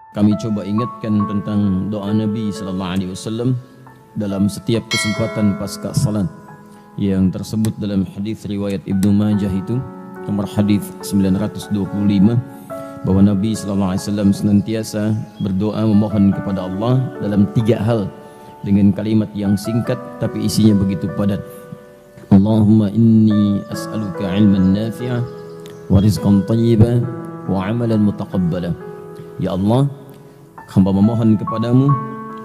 Kami coba ingatkan tentang doa Nabi sallallahu alaihi wasallam dalam setiap kesempatan pasca salat yang tersebut dalam hadis riwayat Ibnu Majah itu nomor hadis 925 bahwa Nabi sallallahu alaihi wasallam senantiasa berdoa memohon kepada Allah dalam 3 hal dengan kalimat yang singkat tapi isinya begitu padat. Allahumma inni as'aluka ilman nafi'ah wa rizqan thayyiban wa amalan mutaqabbala. Ya Allah, hamba memohon kepadamu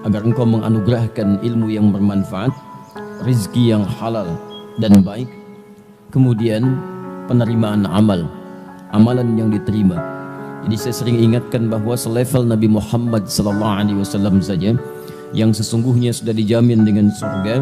agar engkau menganugerahkan ilmu yang bermanfaat, rizki yang halal dan baik, kemudian penerimaan amalan yang diterima. Jadi saya sering ingatkan bahwa selevel Nabi Muhammad SAW saja yang sesungguhnya sudah dijamin dengan surga,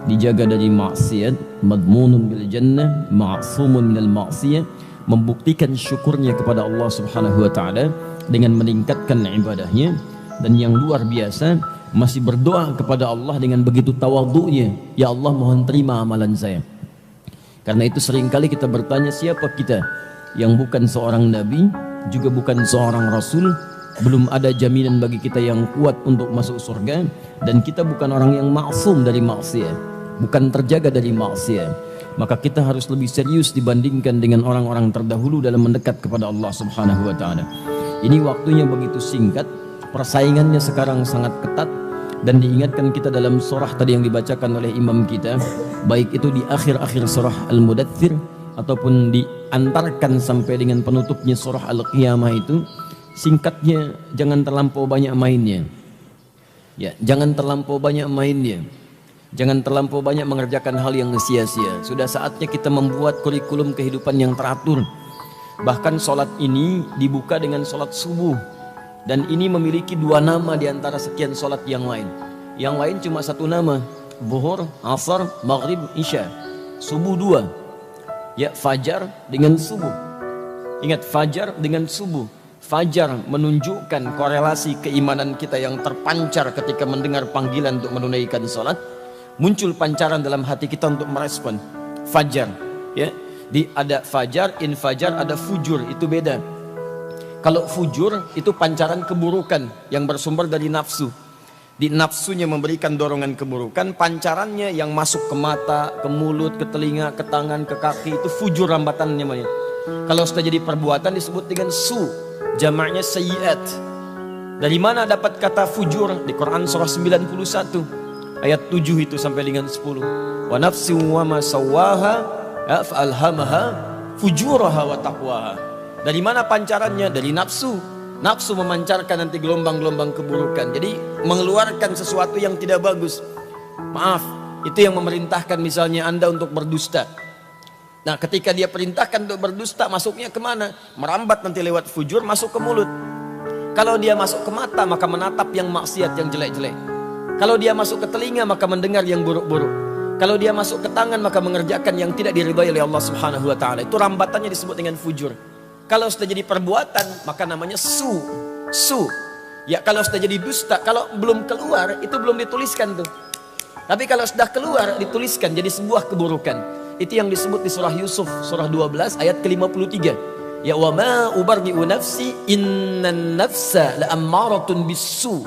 dijaga dari maksiat, madmunun bil jannah, ma'sumun minal ma'siyah, membuktikan syukurnya kepada Allah Subhanahu wa taala dengan meningkatkan ibadahnya, dan yang luar biasa masih berdoa kepada Allah dengan begitu tawadhu'nya, ya Allah mohon terima amalan saya. Karena itu seringkali kita bertanya, siapa kita yang bukan seorang nabi, juga bukan seorang rasul, belum ada jaminan bagi kita yang kuat untuk masuk surga, dan kita bukan orang yang maksum dari maksiat, bukan terjaga dari maksiat. Maka kita harus lebih serius dibandingkan dengan orang-orang terdahulu dalam mendekat kepada Allah Subhanahu wa taala. Ini waktunya begitu singkat, persaingannya sekarang sangat ketat, dan diingatkan kita dalam surah tadi yang dibacakan oleh imam kita, baik itu di akhir-akhir surah Al-Mudaththir ataupun diantarkan sampai dengan penutupnya surah Al-Qiyamah itu, singkatnya jangan terlampau banyak mainnya. Ya, jangan terlampau banyak mainnya. Jangan terlampau banyak mengerjakan hal yang sia-sia. Sudah saatnya kita membuat kurikulum kehidupan yang teratur. Bahkan sholat ini dibuka dengan sholat subuh, dan ini memiliki 2 nama di antara sekian sholat yang lain. Yang lain cuma 1 nama, Zuhur, Asar, Maghrib, Isya. Subuh 2. Ya, fajar dengan subuh. Ingat, fajar dengan subuh. Fajar menunjukkan korelasi keimanan kita yang terpancar ketika mendengar panggilan untuk menunaikan sholat. Muncul pancaran dalam hati kita untuk merespon. Fajar, ya. Ada fajar, infajar, ada fujur, itu beda. Kalau fujur itu pancaran keburukan yang bersumber dari nafsu. Di nafsunya memberikan dorongan keburukan, pancarannya yang masuk ke mata, ke mulut, ke telinga, ke tangan, ke kaki, itu fujur rambatannya namanya. Kalau sudah jadi perbuatan disebut dengan su, jamaknya sayyiat. Dari mana dapat kata fujur? Di Quran surah 91 ayat 7 itu sampai dengan 10. Wa nafsin wa ma sawwaha fa'alhamaha fujuraha wa taqwaha. Dari mana pancarannya? Dari nafsu. Nafsu memancarkan nanti gelombang-gelombang keburukan. Jadi mengeluarkan sesuatu yang tidak bagus. Maaf, itu yang memerintahkan misalnya Anda untuk berdusta. Nah, ketika dia perintahkan untuk berdusta, masuknya kemana? Merambat nanti lewat fujur, masuk ke mulut. Kalau dia masuk ke mata, maka menatap yang maksiat, yang jelek-jelek. Kalau dia masuk ke telinga, maka mendengar yang buruk-buruk. Kalau dia masuk ke tangan, maka mengerjakan yang tidak diridhai oleh Allah Subhanahu wa taala. Itu rambatannya disebut dengan fujur. Kalau sudah jadi perbuatan, maka namanya su. Ya, kalau sudah jadi dusta, kalau belum keluar itu belum dituliskan tuh. Tapi kalau sudah keluar dituliskan jadi sebuah keburukan. Itu yang disebut di surah Yusuf, surah 12 ayat ke-53. Ya, wa ma ubarri'u nafsi innan nafsa la'ammaratun bisu.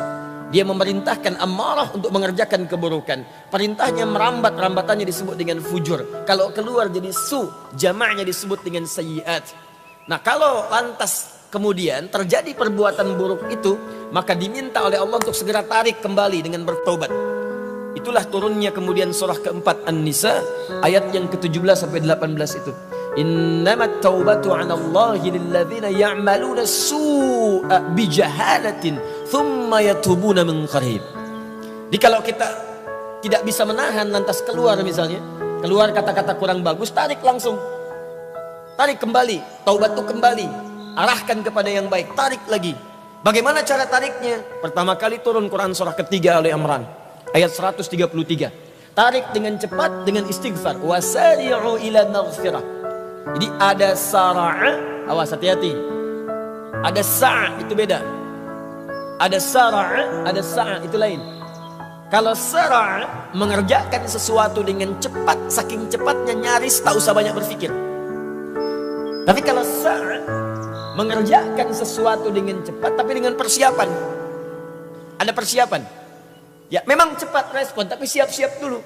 Dia memerintahkan ammarah untuk mengerjakan keburukan. Perintahnya merambat, rambatannya disebut dengan fujur. Kalau keluar jadi su, jamaknya disebut dengan sayyiat. Nah, kalau lantas kemudian terjadi perbuatan buruk itu, maka diminta oleh Allah untuk segera tarik kembali dengan bertobat. Itulah turunnya kemudian surah keempat An-Nisa ayat yang ke-17 sampai 18 itu. Innamat taubatu 'alallahi lilladzina ya'maluna su'a bijahalatin thumma yatubuna min qarib. Jadi kalau kita tidak bisa menahan lantas keluar misalnya, keluar kata-kata kurang bagus, tarik langsung. Tarik kembali, taubat itu kembali. Arahkan kepada yang baik, tarik lagi. Bagaimana cara tariknya? Pertama kali turun Quran surah ketiga Ali Imran ayat 133. Tarik dengan cepat dengan istighfar. Wasari'u ila maghfirah. Jadi ada sara'a, awas hati-hati. Ada sa'a, itu beda. Ada sara'a, ada sa'a, itu lain. Kalau sara'a mengerjakan sesuatu dengan cepat, saking cepatnya nyaris tak usah banyak berpikir. Tapi kalau sa'a mengerjakan sesuatu dengan cepat tapi dengan persiapan. Ada persiapan. Ya, memang cepat respon tapi siap-siap dulu.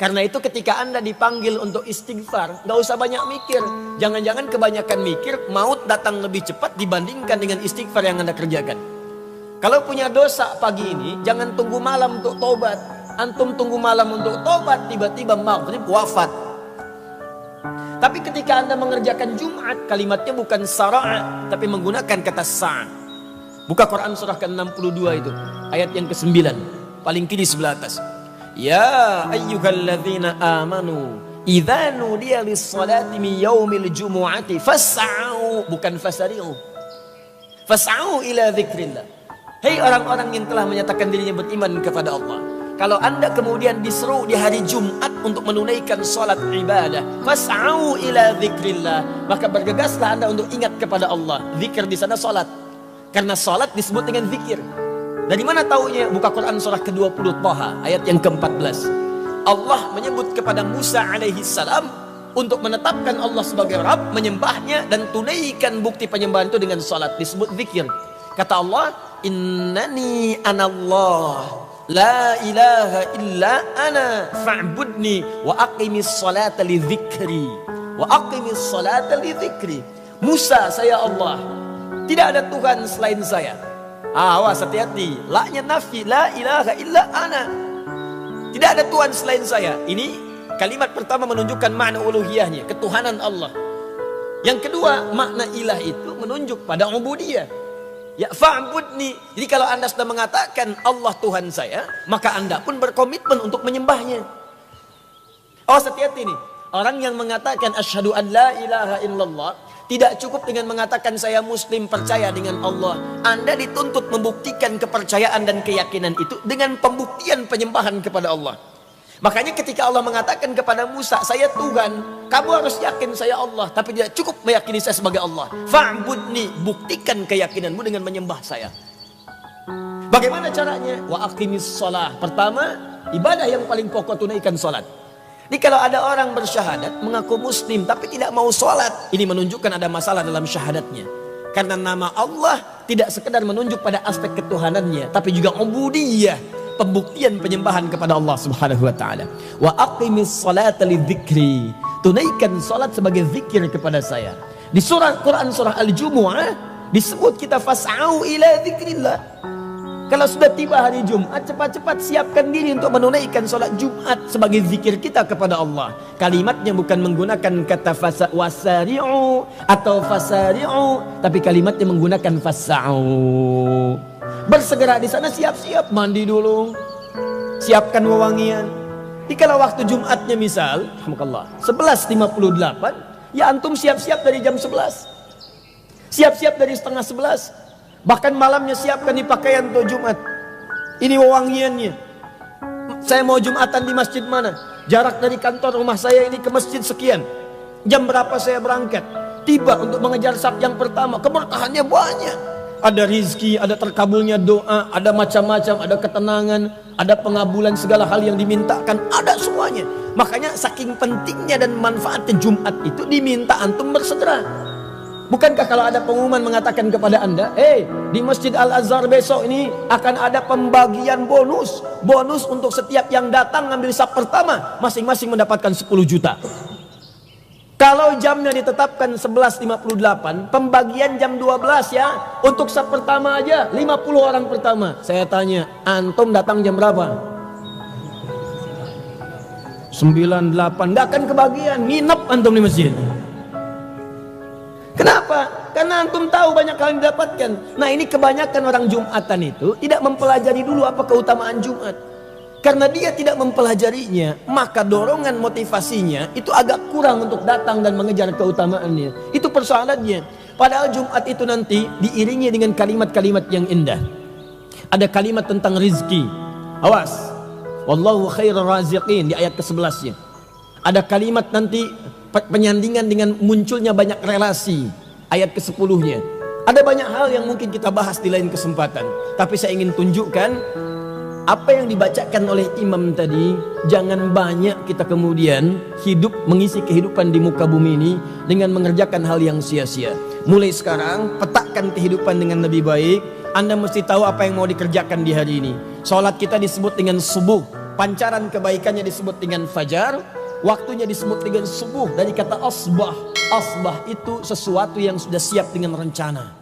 Karena itu ketika Anda dipanggil untuk istighfar, nggak usah banyak mikir. Jangan-jangan kebanyakan mikir, maut datang lebih cepat dibandingkan dengan istighfar yang Anda kerjakan. Kalau punya dosa pagi ini, jangan tunggu malam untuk tobat. Antum tunggu malam untuk tobat, tiba-tiba maghrib wafat. Tapi ketika Anda mengerjakan Jumat, kalimatnya bukan sara'a, tapi menggunakan kata sa'. Buka Quran surah ke-62 itu, ayat yang ke-9, paling kiri sebelah atas. Ya ayyuhalladzina amanu idza nudiya lis-salati min yaumil jumu'ati fas'au, bukan fasari'u. Fas'au ila dzikrillah. Hei orang-orang yang telah menyatakan dirinya beriman kepada Allah. Kalau Anda kemudian diseru di hari Jumat untuk menunaikan salat ibadah, fas'au ila dzikrillah, maka bergegaslah Anda untuk ingat kepada Allah. Zikir di sana salat. Karena salat disebut dengan zikir. Dari mana taunya? Buka Quran surah ke-20 Thaha ayat yang ke-14. Allah menyebut kepada Musa alaihi salam untuk menetapkan Allah sebagai Rabb, menyembahnya dan tunaikan bukti penyembahan itu dengan salat, disebut zikir. Kata Allah, innani anallah la ilaha illa ana fa'budni wa aqimis salata li dzikri wa aqimis salata li dzikri. Musa, saya Allah, tidak ada Tuhan selain saya. Awas, hati-hati. La-nya nafi, la ilaha illa ana. Tidak ada Tuhan selain saya. Ini kalimat pertama menunjukkan makna uluhiyahnya, ketuhanan Allah. Yang kedua, makna ilah itu menunjuk pada ubudiyah. Ya fa'budni. Jadi kalau Anda sudah mengatakan Allah Tuhan saya, maka Anda pun berkomitmen untuk menyembahnya. Awas, hati-hati nih. Orang yang mengatakan asyhadu an la ilaha illallah tidak cukup dengan mengatakan saya muslim, percaya dengan Allah. Anda dituntut membuktikan kepercayaan dan keyakinan itu dengan pembuktian penyembahan kepada Allah. Makanya ketika Allah mengatakan kepada Musa, saya Tuhan, kamu harus yakin saya Allah. Tapi tidak cukup meyakini saya sebagai Allah. Fa'budni, buktikan keyakinanmu dengan menyembah saya. Bagaimana caranya? Wa aqimis shalah. Pertama, ibadah yang paling pokok, tunaikan salat. Jadi kalau ada orang bersyahadat mengaku muslim tapi tidak mau sholat, ini menunjukkan ada masalah dalam syahadatnya. Karena nama Allah tidak sekedar menunjuk pada aspek ketuhanannya, tapi juga ubudiyah, pembuktian penyembahan kepada Allah Subhanahu wa taala. Wa aqimis salata lidzikri, tunaikan salat sebagai zikir kepada saya. Di surah Quran surah Al-Jumu'ah disebut kita fas'au ila dzikrillah. Kalau sudah tiba hari Jumat, cepat-cepat siapkan diri untuk menunaikan sholat Jumat sebagai zikir kita kepada Allah. Kalimatnya bukan menggunakan kata wasari'u atau fasari'u, tapi kalimatnya menggunakan fasa'u. Bersegera di sana, siap-siap mandi dulu, siapkan wewangian. Jadi kalau waktu Jumatnya misal 11.58, ya antum siap-siap dari jam 11, siap-siap dari setengah 11. Bahkan malamnya siapkan di pakaian untuk Jumat. Ini wewangiannya. Saya mau Jumatan di masjid mana? Jarak dari kantor rumah saya ini ke masjid sekian. Jam berapa saya berangkat? Tiba untuk mengejar saf yang pertama. Keberkahannya banyak. Ada rizki, ada terkabulnya doa, ada macam-macam, ada ketenangan, ada pengabulan segala hal yang dimintakan, ada semuanya. Makanya saking pentingnya dan manfaatnya Jumat itu diminta antum bersegera. Bukankah kalau ada pengumuman mengatakan kepada Anda, di Masjid Al-Azhar besok ini akan ada pembagian bonus. Bonus untuk setiap yang datang ngambil saf pertama, masing-masing mendapatkan 10 juta. Kalau jamnya ditetapkan 11.58, pembagian jam 12 ya. Untuk saf pertama aja, 50 orang pertama. Saya tanya, antum datang jam berapa? 98, nggak akan kebagian, nginep antum di masjid. Kenapa? Karena antum tahu banyak hal yang didapatkan. Nah ini kebanyakan orang Jumatan itu tidak mempelajari dulu apa keutamaan Jumat. Karena dia tidak mempelajarinya, maka dorongan motivasinya itu agak kurang untuk datang dan mengejar keutamaannya. Itu persoalannya. Padahal Jumat itu nanti diiringi dengan kalimat-kalimat yang indah. Ada kalimat tentang rizki. Awas. Wallahu khairur raziqin di ayat ke-11-nya. Ada kalimat nanti penyandingan dengan munculnya banyak relasi, ayat ke-10-nya. Ada banyak hal yang mungkin kita bahas di lain kesempatan, tapi saya ingin tunjukkan apa yang dibacakan oleh imam tadi. Jangan banyak kita kemudian hidup mengisi kehidupan di muka bumi ini dengan mengerjakan hal yang sia-sia. Mulai sekarang petakan kehidupan dengan lebih baik. Anda mesti tahu apa yang mau dikerjakan di hari ini. Sholat kita disebut dengan subuh, pancaran kebaikannya disebut dengan fajar, waktunya disebut dengan subuh. Dari kata asbah, asbah itu sesuatu yang sudah siap dengan rencana.